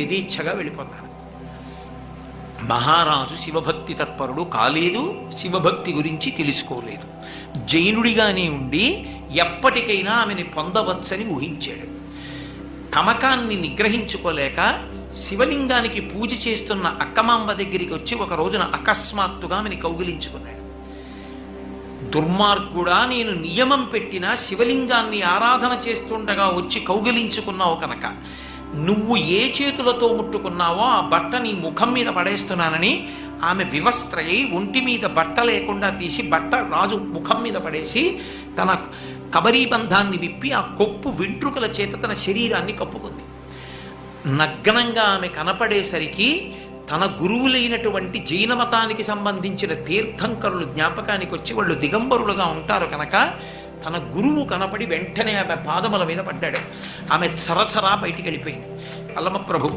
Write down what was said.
యథేచ్ఛగా వెళ్ళిపోతారు. మహారాజు శివభక్తి తత్పరుడు కాలేదు, శివభక్తి గురించి తెలుసుకోలేదు. జైనుడిగానే ఉండి ఎప్పటికైనా ఆమెని పొందవచ్చని ఊహించాడు. తమకాన్ని నిగ్రహించుకోలేక శివలింగానికి పూజ చేస్తున్న అక్కమాంబ దగ్గరికి వచ్చి ఒక రోజున అకస్మాత్తుగా ఆమెని కౌగిలించుకున్నాడు. దుర్మార్గుడా, నేను నియమం పెట్టిన శివలింగాన్ని ఆరాధన చేస్తుండగా వచ్చి కౌగిలించుకున్నావు కనుక నువ్వు ఏ చేతులతో ముట్టుకున్నావో ఆ బట్ట నీ ముఖం మీద పడేస్తున్నానని ఆమె వివస్త్రయ్యి ఒంటి మీద బట్ట లేకుండా తీసి బట్ట రాజు ముఖం మీద పడేసి తన కబరీబంధాన్ని విప్పి ఆ కొప్పు వెంట్రుకల చేత తన శరీరాన్ని కప్పుకుంది. నగ్నంగా ఆమె కనపడేసరికి తన గురువులైనటువంటి జైన మతానికి సంబంధించిన తీర్థంకరులు జ్ఞాపకానికి వచ్చి వాళ్ళు దిగంబరులుగా ఉంటారు కనుక తన గురువు కనపడి వెంటనే ఆమె పాదముల మీద పడ్డాడు. ఆమె చరచరా బయటికి వెళ్ళిపోయింది. అల్లమ ప్రభు